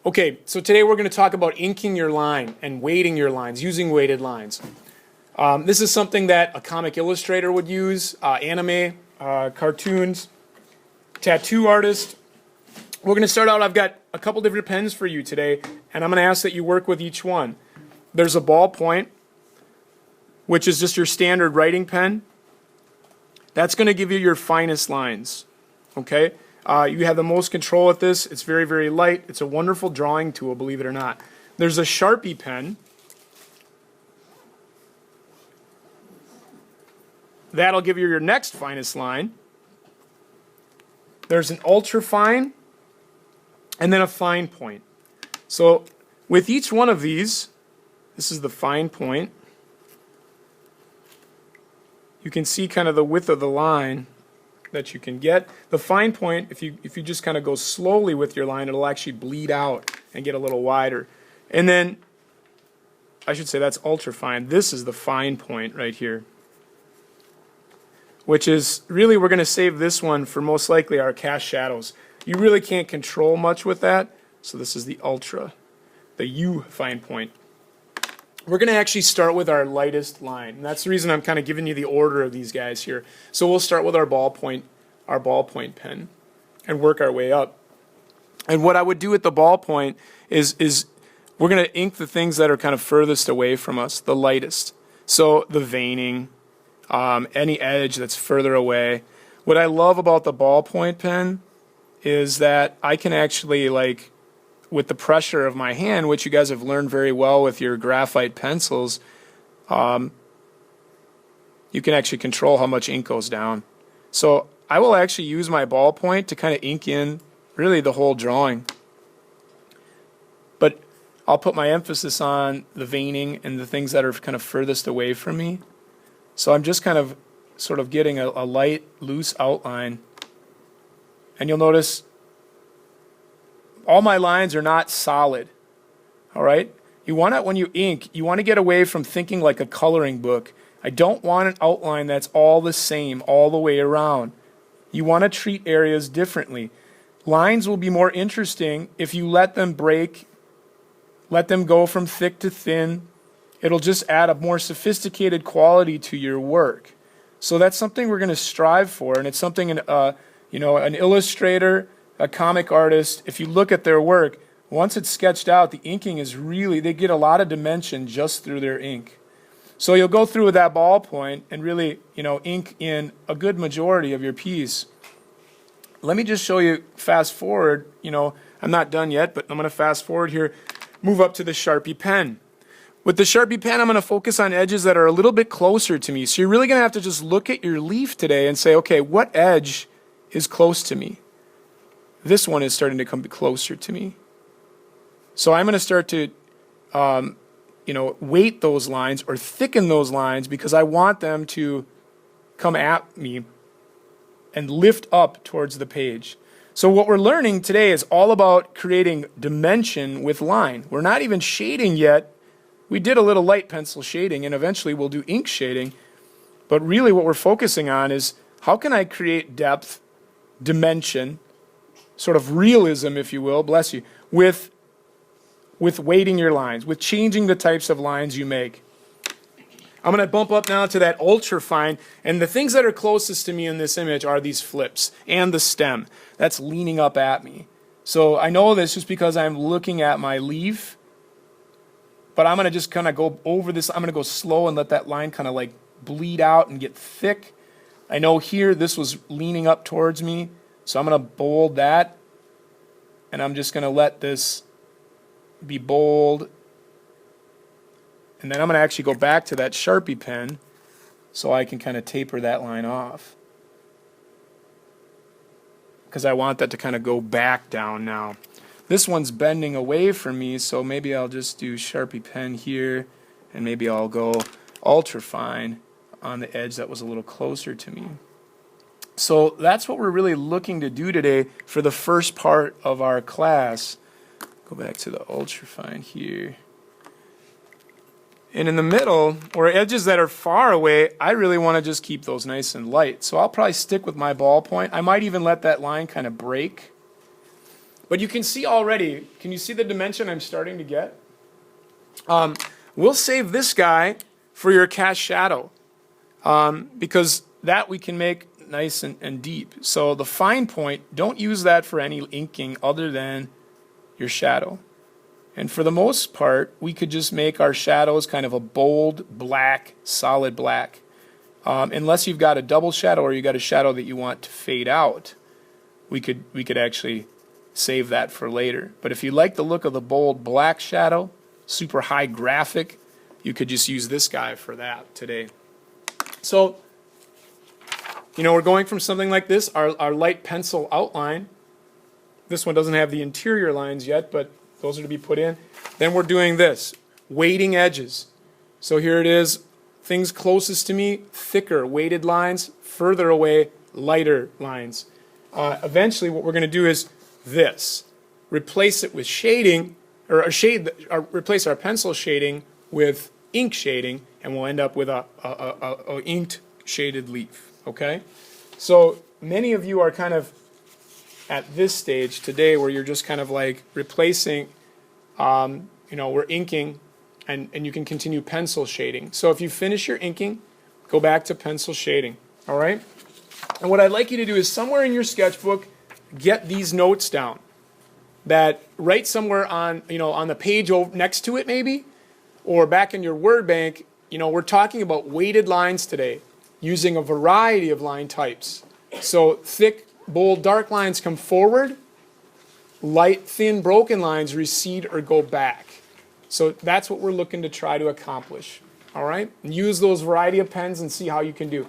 Okay, so today we're going to talk about inking your line and weighting your lines, using weighted lines. This is something that a comic illustrator would use, anime, cartoons, tattoo artist. We're going to start out, I've got a couple different pens for you today, and I'm going to ask that you work with each one. There's a ballpoint, which is just your standard writing pen. That's going to give you your finest lines, okay? You have the most control with this. It's very, very light. It's a wonderful drawing tool, believe it or not. There's a Sharpie pen. That'll give you your next finest line. There's an ultra fine and then a fine point. So with each one of these, this is the fine point. You can see kind of the width of the line that you can get. The fine point, if you just kind of go slowly with your line, it'll actually bleed out and get a little wider. And then, I should say that's ultra fine. This is the fine point right here, which is really, we're going to save this one for most likely our cast shadows. You really can't control much with that, so this is the ultra, the U fine point. We're going to actually start with our lightest line, and that's the reason I'm kind of giving you the order of these guys here. So we'll start with our ballpoint pen and work our way up. And what I would do with the ballpoint is we're going to ink the things that are kind of furthest away from us, the lightest. So the veining, any edge that's further away. What I love about the ballpoint pen is that I can actually, like, with the pressure of my hand, which you guys have learned very well with your graphite pencils, you can actually control how much ink goes down. So I will actually use my ballpoint to kind of ink in really the whole drawing. But I'll put my emphasis on the veining and the things that are kind of furthest away from me. So I'm just kind of sort of getting a light, loose outline. And you'll notice all my lines are not solid, all right? You want to, when you ink, you want to get away from thinking like a coloring book. I don't want an outline that's all the same all the way around. You want to treat areas differently. Lines will be more interesting if you let them break, let them go from thick to thin. It'll just add a more sophisticated quality to your work. So that's something we're going to strive for, and it's something an illustrator, a comic artist, if you look at their work, once it's sketched out, the inking is really, they get a lot of dimension just through their ink. So you'll go through with that ballpoint and really, ink in a good majority of your piece. Let me just show you, fast forward, I'm not done yet, but I'm going to fast forward here, move up to the Sharpie pen. With the Sharpie pen, I'm going to focus on edges that are a little bit closer to me. So you're really going to have to just look at your leaf today and say, okay, what edge is close to me? This one is starting to come closer to me. So I'm going to start to, weight those lines or thicken those lines because I want them to come at me and lift up towards the page. So what we're learning today is all about creating dimension with line. We're not even shading yet. We did a little light pencil shading, and eventually we'll do ink shading. But really what we're focusing on is how can I create depth, dimension, sort of realism, if you will, bless you, with weighting your lines, with changing the types of lines you make. I'm going to bump up now to that ultra fine, and the things that are closest to me in this image are these flips and the stem. That's leaning up at me. So I know this just because I'm looking at my leaf, but I'm going to just kind of go over this. I'm going to go slow and let that line kind of like bleed out and get thick. I know here this was leaning up towards me. So I'm going to bold that, and I'm just going to let this be bold. And then I'm going to actually go back to that Sharpie pen so I can kind of taper that line off. Because I want that to kind of go back down now. This one's bending away from me, so maybe I'll just do Sharpie pen here, and maybe I'll go ultra fine on the edge that was a little closer to me. So that's what we're really looking to do today for the first part of our class. Go back to the ultrafine here. And in the middle, or edges that are far away, I really want to just keep those nice and light. So I'll probably stick with my ballpoint. I might even let that line kind of break. But you can see already, can you see the dimension I'm starting to get? We'll save this guy for your cast shadow because that we can make nice and deep. So the fine point, don't use that for any inking other than your shadow. And for the most part, we could just make our shadows kind of a bold, black, solid black. Unless you've got a double shadow or you got a shadow that you want to fade out, we could actually save that for later. But if you like the look of the bold black shadow, super high graphic, you could just use this guy for that today. So, you know, we're going from something like this, our light pencil outline. This one doesn't have the interior lines yet, but those are to be put in. Then we're doing this, weighting edges. So here it is, things closest to me, thicker weighted lines, further away, lighter lines. Eventually what we're going to do is this, replace it with shading, or replace our pencil shading with ink shading, and we'll end up with a inked shaded leaf, okay? So many of you are kind of at this stage today where you're just kind of like replacing, you know, we're inking, and you can continue pencil shading. So if you finish your inking, go back to pencil shading, all right? And what I'd like you to do is somewhere in your sketchbook, get these notes down. That write somewhere on, you know, on the page next to it maybe, or back in your word bank, you know, we're talking about weighted lines today, using a variety of line types. So thick, bold, dark lines come forward, light, thin, broken lines recede or go back. So that's what we're looking to try to accomplish. All right? And use those variety of pens and see how you can do.